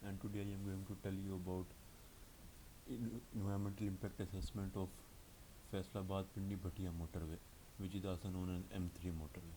and today I am going to tell you about environmental impact assessment of Faisalabad Pindi Bhatia motorway, which is also known as M3 motorway.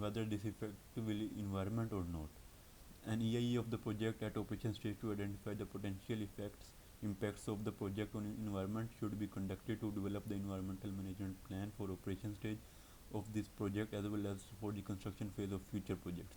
whether this effect will environment or not. An EIA of the project at operation stage to identify the potential impacts of the project on environment should be conducted to develop the environmental management plan for operation stage of this project as well as for the construction phase of future projects.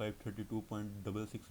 532.66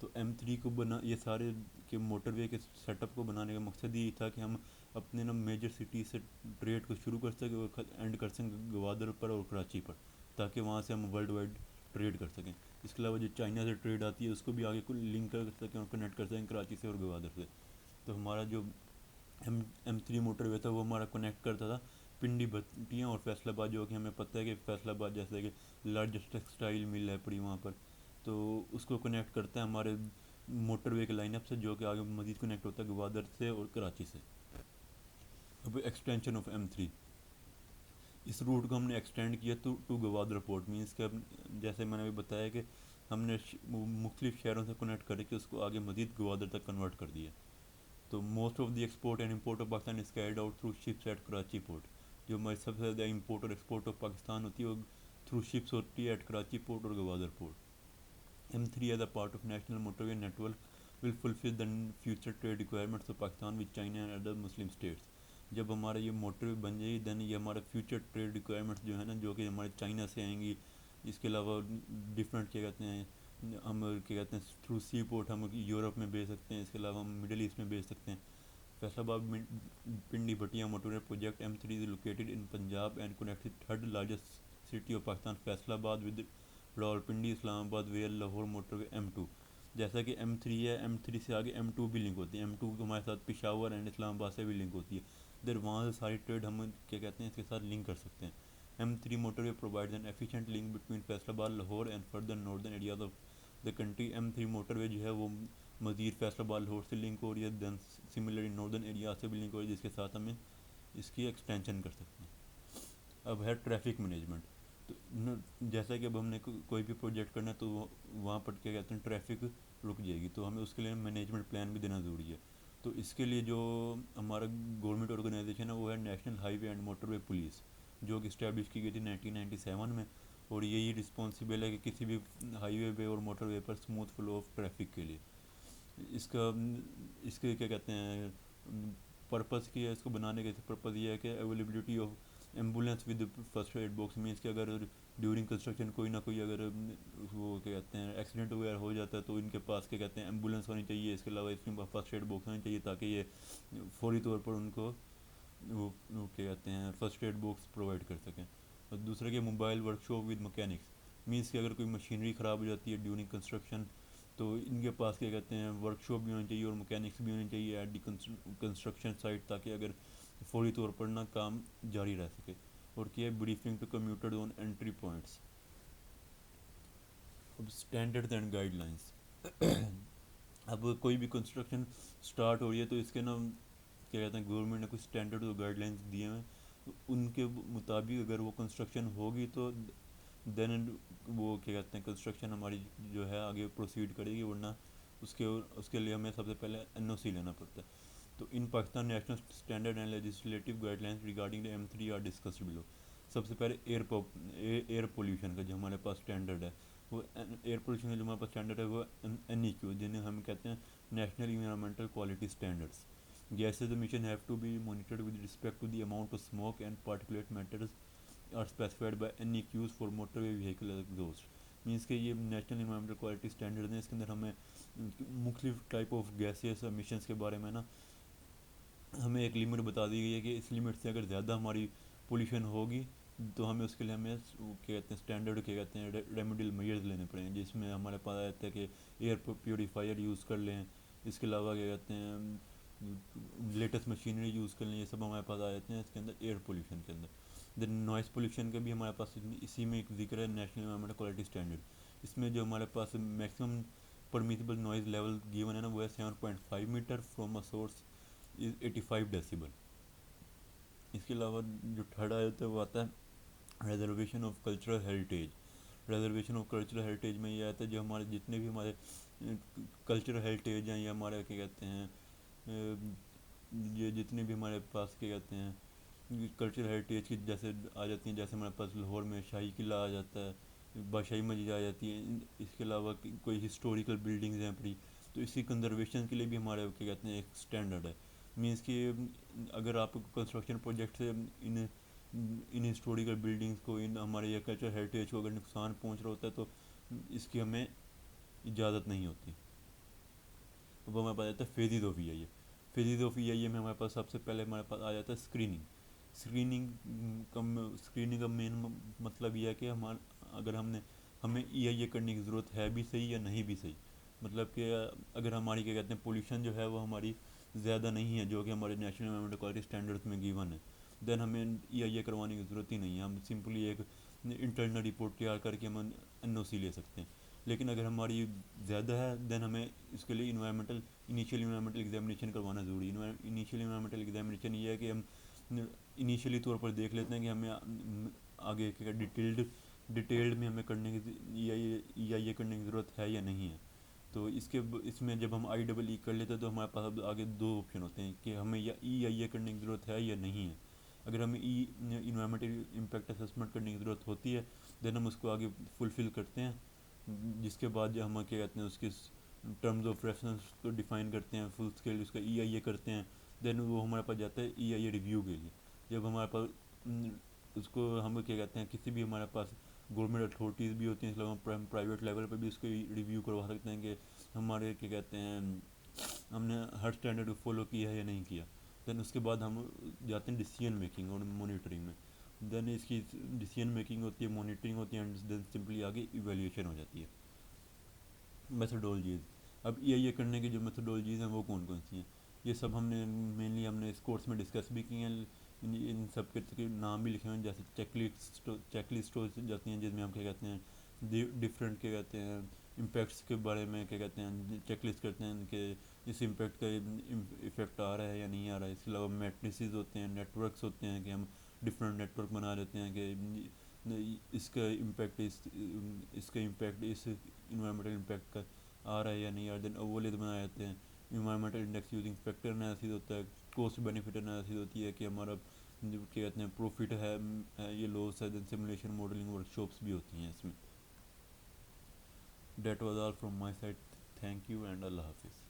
تو M3 کو بنا یہ سارے کہ motor وے کے set up کو بنانے کا مقصد یہی تھا کہ ہم اپنے نا میجر سٹی سے ٹریڈ کو شروع کر سکیں اور اینڈ کر سکیں گوادر پر اور کراچی پر، تاکہ وہاں سے ہم ورلڈ وائڈ ٹریڈ کر سکیں۔ اس کے علاوہ جو چائنا سے ٹریڈ آتی ہے اس کو بھی آگے کو لنک کر سکیں اور کنیکٹ کر سکیں کراچی سے اور گوادر سے۔ تو ہمارا جو ایم 3 موٹر وے تھا وہ ہمارا کنیکٹ کرتا تھا پنڈی بھٹیاں اور فیصل آباد، جو کہ ہمیں پتہ ہے کہ فیصل آباد جیسے کہ لارجسٹ ٹیکسٹائل مل ہے پڑی وہاں پر، تو اس کو کنیکٹ کرتا ہے ہمارے موٹر وے کے لائن اپ سے، جو کہ آگے مزید کنیکٹ ہوتا ہے گوادر سے اور کراچی سے۔ اب extension of M3، us route کو ہم نے ایکسٹینڈ کیا ٹو گوادر پورٹ، مینس کہ اب جیسے میں نے ابھی بتایا کہ ہم نے مختلف شہروں سے کنیکٹ کر کے اس کو آگے مزید گوادر تک کنورٹ کر دیا۔ تو most of the export and import of Pakistan is carried out through ships at Karachi port, جو ہماری سب سے زیادہ امپورٹ اور ایکسپورٹ آف پاکستان ہوتی ہے وہ تھرو شپس ہوتی ہے ایٹ کراچی پورٹ اور Gwadar port. M3 as a part of national motorway network will fulfil the future trade requirements of Pakistan with China and other Muslim states. جب ہمارا یہ موٹر وے بن جائے گی دین یہ ہمارا فیوچر ٹریڈ ریکوائرمنٹس جو ہے نا، جو کہ ہمارے چائنا سے آئیں گی، اس کے علاوہ ڈفرینٹ کیا کہتے ہیں ہم کیا کہتے ہیں تھرو سی پورٹ ہم یورپ میں بھیج سکتے ہیں، اس کے علاوہ ہم مڈل ایسٹ میں بھیج سکتے ہیں۔ فیصل آباد Pindi Bhattian motor way project M3 is located in Punjab and connects third largest city of Pakistan Faisal آباد ود راولپنڈی اسلام آباد where Lahore motor way M2۔ جیسا کہ M3 ہے، M3 سے آگے M2 بھی لنک ہوتی ہے، M2 ہمارے ساتھ پشاور اینڈ اسلام آباد سے بھی لنک ہوتی ہے، ادھر وہاں سے ساری ٹریڈ ہم کیا کہتے ہیں اس کے ساتھ لنک کر سکتے ہیں۔ M3 motorway provides an efficient link between Faisalabad Lahore and further northern areas of the country. M3 motorway جو ہے وہ مزید فیصل آباد لاہور سے لنک ہو رہی ہے، دین سملرلی ناردرن ایریا سے بھی لنک ہو رہی ہے، جس کے ساتھ ہمیں اس کی ایکسٹینشن کر سکتے ہیں۔ اب ہے ٹریفک مینجمنٹ، تو جیسا کہ اب ہم نے کوئی بھی پروجیکٹ کرنا ہے تو وہاں پر کیا کہتے ہیں ٹریفک رک جائے گی، تو ہمیں اس کے لیے مینجمنٹ پلان بھی دینا ضروری ہے۔ تو اس کے لیے جو ہمارا گورنمنٹ آرگنائزیشن ہے وہ ہے national high way and motor way police, جو کہ اسٹیبلش کی گئی تھی 1997 میں، اور یہی رسپانسبل ہے کہ کسی بھی ہائی وے پہ اور motor way per smooth flow of traffic کے لیے۔ اس کے کیا کہتے ہیں پرپز کیا ہے اس کو بنانے کا پرپز یہ ہے کہ availability of ambulance with first aid box, means کہ اگر ڈیورنگ کنسٹرکشن کوئی نہ کوئی اگر وہ کیا کہتے ہیں ایکسیڈنٹ وغیرہ ہو جاتا ہے تو ان کے پاس کیا کہتے ہیں ایمبولینس ہونی چاہیے، اس کے علاوہ اس کے پاس فرسٹ ایڈ باکس ہونی چاہیے تاکہ یہ فوری طور پر ان کو وہ کیا کہتے ہیں فرسٹ ایڈ باکس پرووائڈ کر سکیں۔ اور دوسرا کہ mobile work shop with mechanics, means کہ اگر کوئی مشینری خراب ہو جاتی ہے ڈیورنگ کنسٹرکشن تو ان کے پاس کیا کہتے ہیں ورک شاپ بھی ہونی چاہیے اور مکینکس بھی ہونی چاہیے ایٹ دی کنسٹرکشن سائٹ، تاکہ اگر فوری طور پر نہ کام جاری رہ سکے۔ اور کیا briefing to commuters on entry points. اب اسٹینڈرڈ اینڈ گائیڈ لائنس، اب کوئی بھی کنسٹرکشن اسٹارٹ ہو رہی ہے تو اس کے نا کیا کہتے ہیں گورنمنٹ نے کچھ اسٹینڈرڈ اور گائیڈ لائنس دیے ہیں، تو ان کے مطابق اگر وہ کنسٹرکشن ہوگی تو دین وہ کیا کہتے ہیں کنسٹرکشن ہماری جو ہے آگے پروسیڈ کرے گی، ورنہ اس کے لیے ہمیں سب سے پہلے NOC لینا پڑتا ہے۔ تو in Pakistan national standard and legislative guidelines regarding the M3 are discussed below. سب سے پہلے ایئر پولیوشن کا جو ہمارے پاس اسٹینڈرڈ ہے، وہ ایئر پولیوشن کا جو ہمارے پاس اسٹینڈرڈ ہے وہ NEQ، جنہیں ہم کہتے ہیں national environmental quality standards. Gases emission have to be monitored with respect to the amount of smoke and particulate matters are specified by NEQs for motorway vehicle exhaust۔ Means کہ یہ national environmental quality standard ہیں، اس کے اندر ہمیں مختلف type of gases emissions کے بارے میں نا ہمیں ایک لمٹ بتا دی گئی ہے کہ اس لمٹ سے اگر زیادہ ہماری پولیوشن ہوگی تو ہمیں اس کے لیے ہمیں کیا کہتے ہیں اسٹینڈرڈ کیا کہتے ہیں ریمیڈیل میئرز لینے پڑیں گے، جس میں ہمارے پاس آتا ہے کہ ایئر پیوریفائر یوز کر لیں، اس کے علاوہ کیا کہتے ہیں لیٹسٹ مشینری یوز کر لیں، یہ سب ہمارے پاس آ جاتے ہیں اس کے اندر ایئر پولیوشن کے اندر۔ دین نوائز پولیوشن کا بھی ہمارے پاس اسی میں ایک ذکر ہے نیشنل انوائرمنٹل کوالٹی اسٹینڈرڈ، اس میں جو ہمارے پاس maximum permissible noise level given ہے نا وہ ہے 7.5 metre from a source is 85 decibel. اس کے علاوہ جو تھرڈ آ جاتا ہے وہ آتا ہے reservation of cultural heritage. Reservation of cultural heritage میں یہ آتا ہے جو ہمارے جتنے بھی ہمارے کلچرل ہیریٹیج ہیں یا ہمارے کیا کہتے ہیں یہ جتنے بھی ہمارے پاس کیا کہتے ہیں کلچرل ہیریٹیج کی جیسے آ جاتی ہیں، جیسے ہمارے پاس لاہور میں شاہی قلعہ آ جاتا ہے، بادشاہی مسجد آ جاتی ہے، اس کے علاوہ کوئی ہسٹوریکل بلڈنگز ہیں اپنی، تو اس کی کنزرویشن کے لیے بھی ہمارے کیا کہتے ہیں ایک اسٹینڈرڈ ہے۔ مینس کہ اگر آپ کنسٹرکشن پروجیکٹ سے ان ہسٹوریکل بلڈنگس کو ان ہمارے یا کلچرل ہیریٹیج کو اگر نقصان پہنچ رہا ہوتا ہے تو اس کی ہمیں اجازت نہیں ہوتی۔ وہ ہمارے پاس آتا ہے phases of E I A. Phases of E I A میں ہمارے پاس سب سے پہلے ہمارے پاس آ جاتا ہے اسکریننگ. اسکریننگ کا مین مطلب یہ ہے کہ اگر ہمیں ای آئی اے کرنے کی ضرورت ہے بھی صحیح یا نہیں بھی صحیح. مطلب کہ اگر ہماری کیا کہتے ہیں پولیوشن جو ہے وہ ہماری زیادہ نہیں ہے جو کہ ہمارے نیشنل انوائرمنٹل کوالٹی اسٹینڈرڈس میں گیون ہے، دین ہمیں ای آئی اے کروانے کی ضرورت ہی نہیں ہے. ہم سمپلی ایک انٹرنل رپورٹ تیار کر کے ہم این او سی لے سکتے ہیں. لیکن اگر ہماری زیادہ ہے دین ہمیں اس کے لیے انیشیل انوائرمنٹل ایگزامینیشن کروانا ضروری ہے. انیشیل انوائرمنٹل ایگزامینیشن یہ ہے کہ ہم انیشیلی طور پر دیکھ لیتے ہیں کہ ہمیں آگے کیا ڈیٹیلڈ میں ہمیں کرنے کی ای آئی اے کرنے کی ضرورت ہے یا نہیں ہے. تو اس میں جب ہم آئی ڈبل ای کر لیتے ہیں تو ہمارے پاس اب آگے دو آپشن ہوتے ہیں کہ ہمیں یا ای آئی اے کرنے کی ضرورت ہے یا نہیں ہے. اگر ہمیں انوائرمنٹل امپیکٹ اسسمنٹ کرنے کی ضرورت ہوتی ہے دین ہم اس کو آگے فلفل کرتے ہیں، جس کے بعد جو ہم کیا کہتے ہیں اس کے ٹرمز آف ریفرنس کو ڈیفائن کرتے ہیں، فل اسکیل اس کا ای آئی اے کرتے ہیں. دین وہ ہمارے پاس جاتا ہے ای آئی اے ریویو کے لیے. جب ہمارے پاس اس کو ہم کیا کہتے ہیں کسی بھی ہمارے پاس گورنمنٹ اتھارٹیز بھی ہوتی ہیں، اس لیے ہم پرائیویٹ لیول پہ بھی اس کو ریویو کروا سکتے ہیں کہ ہمارے کیا کہتے ہیں ہم نے ہر اسٹینڈرڈ کو فالو کیا ہے یا نہیں کیا. دین اس کے بعد ہم جاتے ہیں ڈیسیجن میکنگ اور مانیٹرنگ میں. دین اس کی ڈیسیجن میکنگ ہوتی ہے، مانیٹرنگ ہوتی ہے، اینڈ دین سمپلی آگے ایویلیویشن ہو جاتی ہے. میتھڈولوجیز. اب ای آئی اے کرنے کی جو میتھڈولوجیز ہیں وہ کون کون سی ہیں، یہ سب ہم نے مینلی اس کورس میں ڈسکس بھی کی ہیں. ان سب کے نام بھی لکھے ہوئے ہیں، جیسے چیک لسٹ ہو جاتی ہیں جس میں ہم کیا کہتے ہیں ڈفرینٹ کیا کہتے ہیں امپیکٹس کے بارے میں کیا کہتے ہیں چیک لسٹ کرتے ہیں کہ اس امپیکٹ کا افیکٹ آ رہا ہے یا نہیں آ رہا ہے. اس کے علاوہ میٹریسز ہوتے ہیں، نیٹ ورکس ہوتے ہیں کہ ہم ڈفرینٹ نیٹ ورک بنا لیتے ہیں کہ اس کا امپیکٹ اس کا امپیکٹ اس انوائرمنٹل امپیکٹ کا آ رہا ہے یا نہیں آ رہا. دین اوورلیز بنائے جاتے ہیں. Environmental index using factor analysis ہوتا ہے. کوسٹ بینیفٹ انالیسس ہوتی ہے کہ ہمارا جو کیا کہتے ہیں پروفٹ ہے یہ لاس ہے. دین سیمولیشن ماڈلنگ ورکشاپس بھی ہوتی ہیں اس میں. That was all from my side. Thank you and اللہ حافظ.